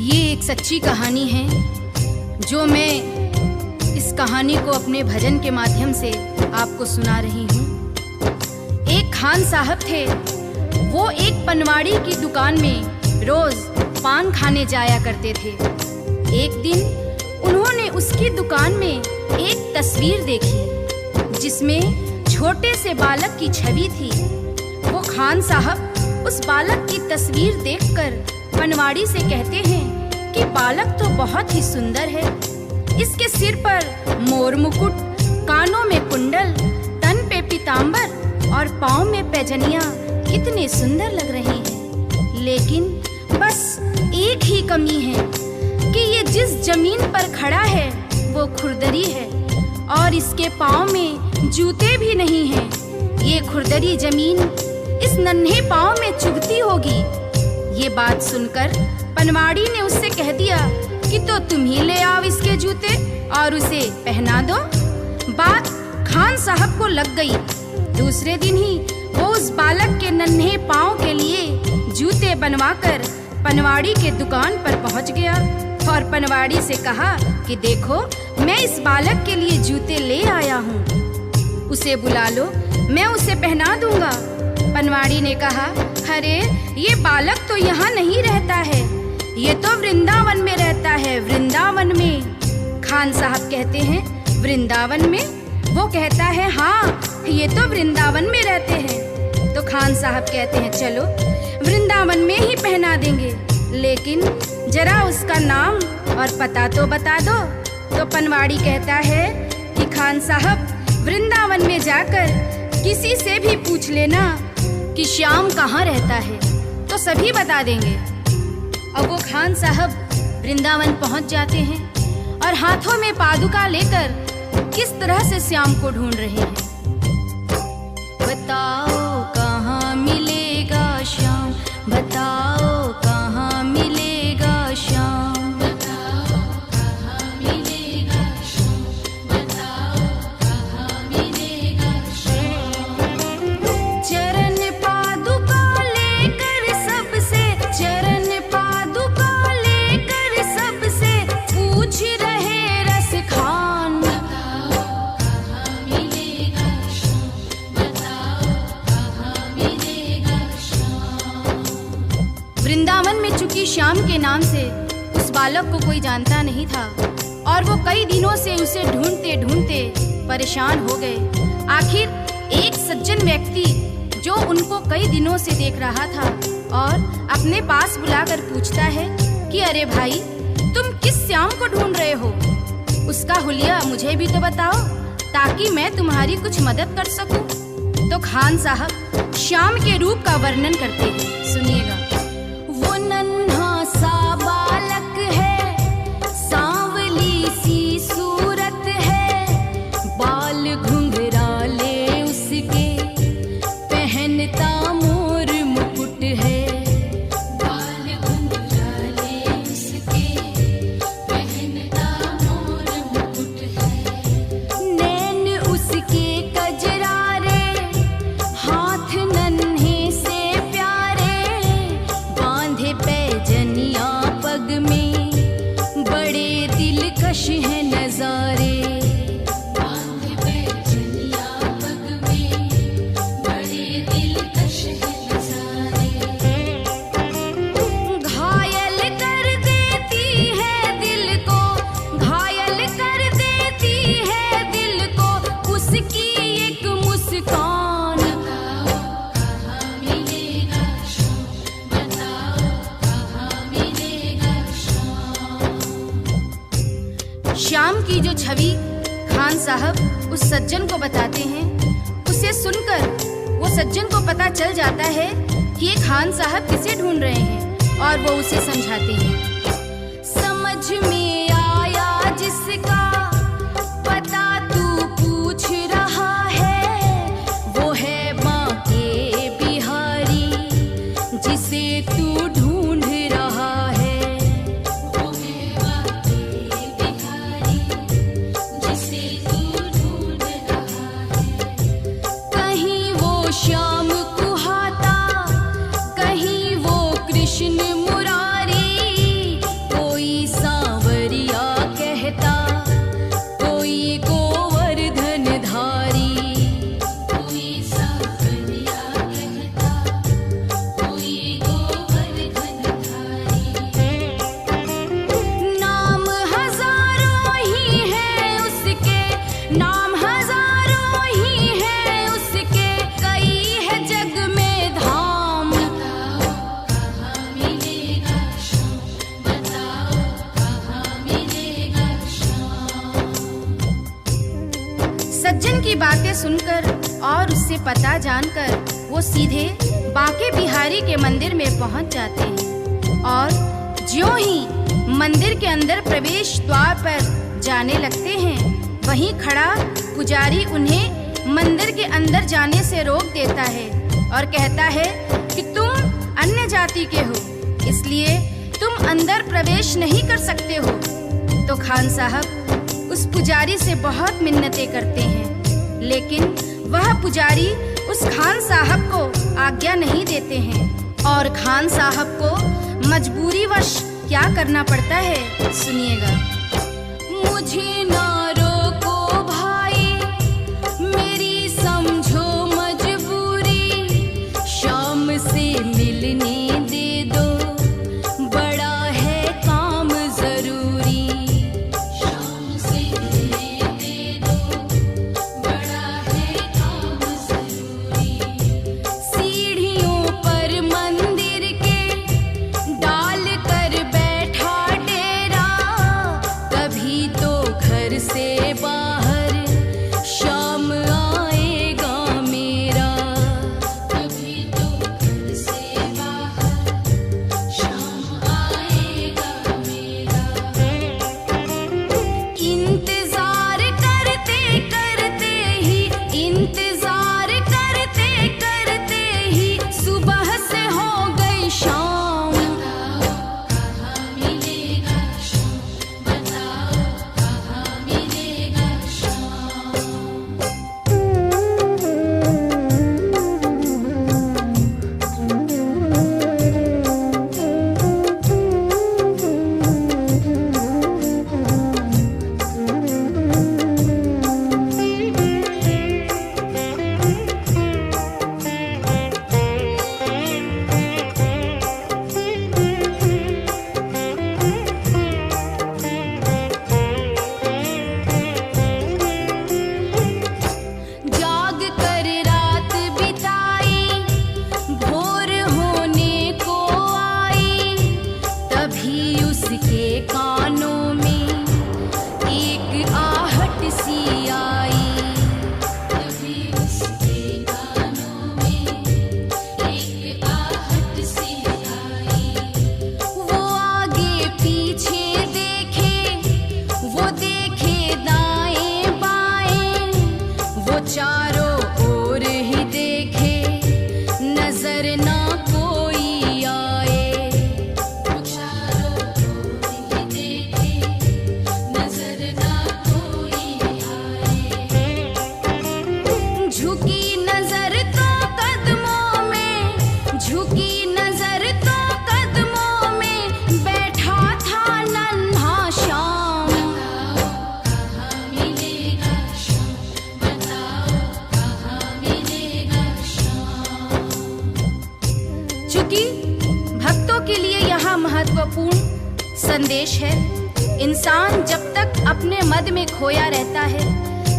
ये एक सच्ची कहानी है जो मैं इस कहानी को अपने भजन के माध्यम से आपको सुना रही हूँ। एक खान साहब थे। वो एक पनवाड़ी की दुकान में रोज पान खाने जाया करते थे। एक दिन उन्होंने उसकी दुकान में एक तस्वीर देखी जिसमें छोटे से बालक की छवि थी। वो खान साहब उस बालक की तस्वीर देखकर पनवाड़ी से कहते हैं कि बालक तो बहुत ही सुंदर है। इसके सिर पर मोर मुकुट, कानों में कुंडल, तन पे पीतांबर और पाँव में पैजनियां कितने सुंदर लग रहे हैं। लेकिन बस एक ही कमी है कि ये जिस जमीन पर खड़ा है वो खुरदरी है और इसके पाँव में जूते भी नहीं हैं। ये खुरदरी जमीन इस नन्हे पाँव में चुभती होगी। ये बात सुनकर पनवाड़ी ने उससे कह दिया कि तो तुम ही ले आओ इसके जूते और उसे पहना दो। बात खान साहब को लग गई। दूसरे दिन ही वो उस बालक के नन्हे पाँव के लिए जूते बनवाकर पनवाड़ी के दुकान पर पहुंच गया और पनवाड़ी से कहा कि देखो, मैं इस बालक के लिए जूते ले आया हूँ, उसे बुला लो, मैं उसे पहना दूंगा। पनवाड़ी ने कहा, अरे ये बालक तो यहाँ नहीं रहता है, ये तो वृंदावन में रहता है। वृंदावन में? खान साहब कहते हैं, वृंदावन में? वो कहता है, हाँ, ये तो वृंदावन में रहते हैं। तो खान साहब कहते हैं, चलो वृंदावन में ही पहना देंगे, लेकिन जरा उसका नाम और पता तो बता दो। तो पनवाड़ी कहता है कि खान साहब, वृंदावन में जाकर किसी से भी पूछ लेना कि श्याम कहाँ रहता है, तो सभी बता देंगे। अब वो खान साहब वृंदावन पहुंच जाते हैं और हाथों में पादुका लेकर किस तरह से श्याम को ढूंढ रहे हैं। बताओ कहाँ मिलेगा श्याम, बताओ कहाँ मिलेगा श्याम, बताओ कहाँ मिलेगा श्याम, बताओ कहाँ मिलेगा श्याम। चरण पादुका लेकर सबसे, चरण पादुका लेकर सबसे पूछ रहे रस खान, बताओ कहाँ मिलेगा श्याम, बताओ कहाँ मिलेगा श्याम। वृंदावन में चूंकि श्याम के नाम से उस बालक को कोई जानता नहीं था और वो कई दिनों से उसे ढूंढते ढूंढते परेशान हो गए। आखिर एक सज्जन व्यक्ति जो उनको कई दिनों से देख रहा था और अपने पास बुलाकर पूछता है कि अरे भाई, तुम किस श्याम को ढूंढ रहे हो? उसका हुलिया मुझे भी तो बताओ ताकि मैं तुम्हारी कुछ मदद कर सकूं। तो खान साहब श्याम के रूप का वर्णन करते हैं, सुनिएगा। वो नन्हा सा बालक है, सांवली सी सूरत है, बाल घुंघराले उसके, पहनता मोर मुकुट है, बाल घुंघराले उसके, पहनता मोर मुकुट है, नैन उसके कजरारे, हाथ नन्हे से प्यारे, बांधे पैजनिया पग में, बड़े दिलकश है नजारे, बांधे पैजनिया पग में, बड़े दिलकश है नजारे। घायल कर देती है दिल को, घायल कर देती है दिल को उसकी एक मुस्कान, बताओ कहाँ मिलेगा श्याम, बताओ कहाँ मिलेगा श्याम। श्याम की जो छवि खान साहब उस सज्जन को बताते हैं, उसे सुनकर वो सज्जन को पता चल जाता है कि ये खान साहब किसे ढूंढ रहे हैं और वो उसे समझाते हैं। समझ में आया जिसका पता तू पूछ रहा है, वो है बांके बिहारी जिसे तू ढूंढ रहा है, वो है बांके बिहारी जिसे तू ढूंढ रहा है। कहीं वो श्याम कुहाता, कहीं वो कृष्ण मुरारी, भजन की बातें सुनकर और उससे पता जानकर वो सीधे बांके बिहारी के मंदिर में पहुंच जाते हैं और ज्यों ही मंदिर के अंदर प्रवेश द्वार पर जाने लगते हैं, वहीं खड़ा पुजारी उन्हें मंदिर के अंदर जाने से रोक देता है और कहता है कि तुम अन्य जाति के हो, इसलिए तुम अंदर प्रवेश नहीं कर सकते हो। तो खान साहब उस पुजारी से बहुत मिन्नतें करते हैं, लेकिन वह पुजारी उस खान साहब को आज्ञा नहीं देते हैं और खान साहब को मजबूरीवश क्या करना पड़ता है, सुनिएगा। मुझे ना रोको भाई, मेरी समझो मजबूरी, शाम से मिलने दे दो, बड़ा है काम जरूरी। शाम से मिलने दे दो, बड़ा है काम जरूरी। सीढ़ियों पर मंदिर के डाल कर बैठा डेरा, कभी तो घर से बाहर शाम आएगा मेरा, कभी तो घर से बाहर शाम आएगा मेरा। इंतजार करते करते ही, इंतजार करते करते ही सुबह से हो गई शाम। बताओ कहाँ मिलेगा शाम, बताओ कहाँ मिलेगा शाम। जाग कर रात बिताई, भोर होने को आई, तभी उसके कानों में एक आहट सी आई, तभी उसके कानों में एक आहट सी आई। वो आगे पीछे देखे, वो देखे दाएं बाएं, वो चारों ओर ही देखे, नजर ना कोई आए। वो चारों ओर ही देखे, नजर ना कोई आए। झुकी नजर तो कदमों में, झुकी नजर तो कदमों में, बैठा था नन्हा श्याम। बताओ कहाँ मिलेगा शाम, बताओ कहाँ मिलेगा शाम। चूंकि भक्तों के लिए यहाँ महत्वपूर्ण संदेश है, इंसान जब तक अपने मद में खोया रहता है,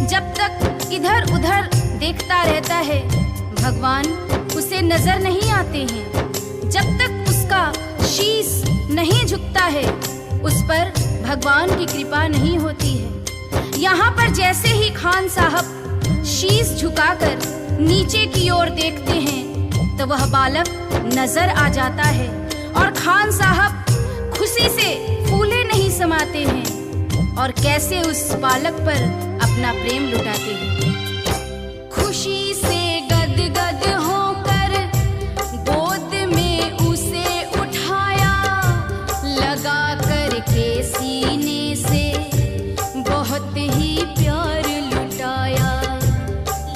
जब तक इधर उधर देखता रहता है, भगवान उसे नजर नहीं आते हैं। जब तक उसका शीश नहीं झुकता है, उस पर भगवान की कृपा नहीं होती है। यहाँ पर जैसे ही खान साहब शीश झुकाकर नीचे की ओर देखते हैं, तो वह बालक नजर आ जाता है और खान साहब खुशी से फूले नहीं समाते हैं और कैसे उस बालक पर अपना प्रेम लुटाते हैं। खुशी से गदगद होकर गोद में उसे उठाया, लगा कर के सीने से बहुत ही प्यार लुटाया,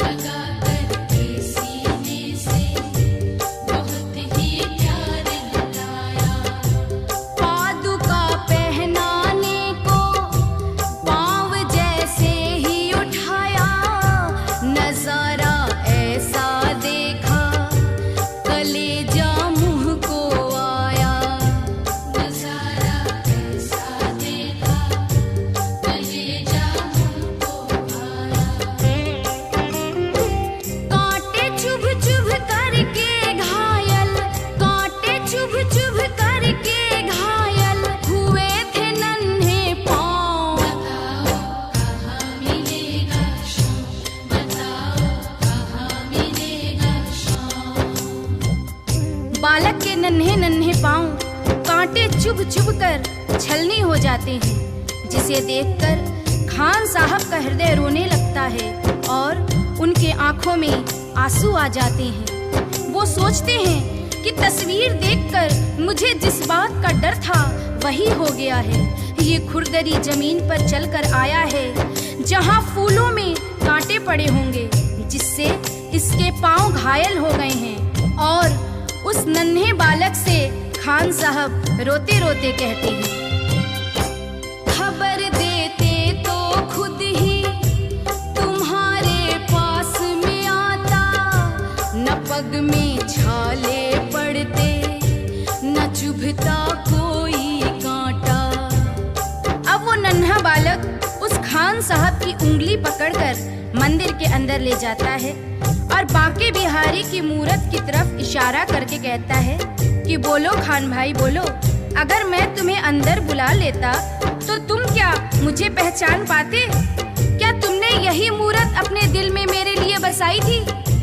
लगा कर के सीने से बहुत ही प्यार लुटाया। पादुका पहनाने को पाँव जैसे ही उठाया, चुभ चुभ कर छलनी हो जाते हैं, जिसे देखकर खान साहब का हृदय रोने लगता है और उनके आंखों में आंसू आ जाते हैं। वो सोचते हैं कि तस्वीर देखकर मुझे जिस बात का डर था वही हो गया है। ये खुरदरी जमीन पर चलकर आया है जहां फूलों में कांटे पड़े होंगे, जिससे इसके पांव घायल हो गए हैं। और उस नन्हे बालक से खान साहब रोते रोते कहते हैं, खबर देते तो खुद ही तुम्हारे पास में आता, न पग में छाले पड़ते न चुभता कोई कांटा। अब वो नन्हा बालक उस खान साहब की उंगली पकड़कर मंदिर के अंदर ले जाता है और बांके बिहारी की मूरत की तरफ इशारा करके कहता है कि बोलो खान भाई बोलो, अगर मैं तुम्हें अंदर बुला लेता तो तुम क्या मुझे पहचान पाते? क्या तुमने यही मूरत अपने दिल में मेरे लिए बसाई थी?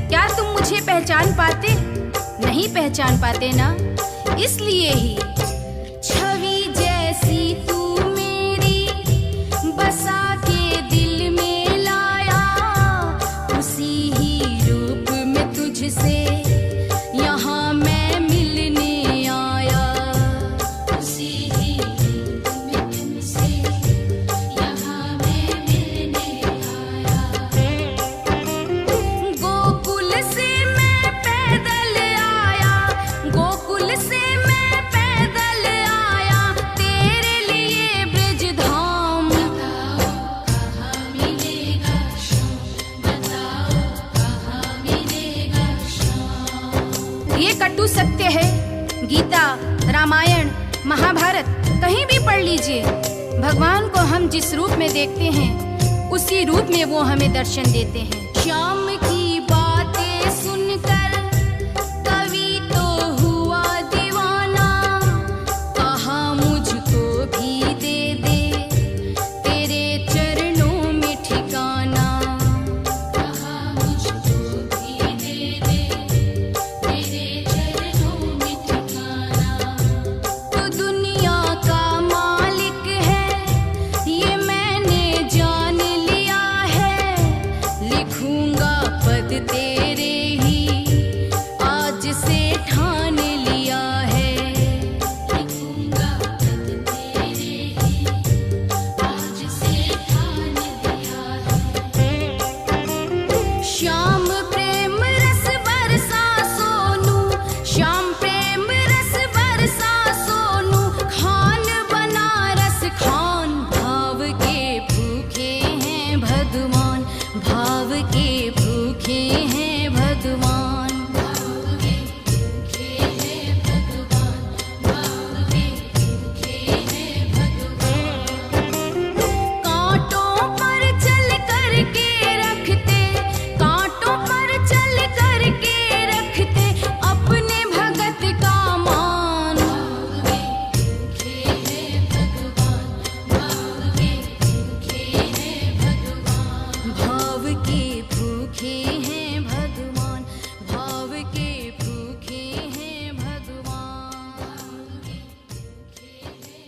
क्या तुम मुझे पहचान पाते? नहीं पहचान पाते ना, इसलिए ही छवि जैसी तू मेरी बसा के दिल में लाया, उसी ही रूप में तुझसे यहाँ मैं मिलने आया, उसी ही रूप में तुझसे यहाँ मैं मिलने आया। गोकुल से मैं पैदल आया, गोकुल से मैं पैदल आया, तेरे लिए ब्रजधाम। बताओ कहाँ मिलेगा श्याम, बताओ कहाँ मिलेगा श्याम। ये कटु सत्य है। गीता, रामायण, महाभारत कहीं भी पढ़ लीजिए, भगवान को हम जिस रूप में देखते हैं उसी रूप में वो हमें दर्शन देते हैं। श्याम की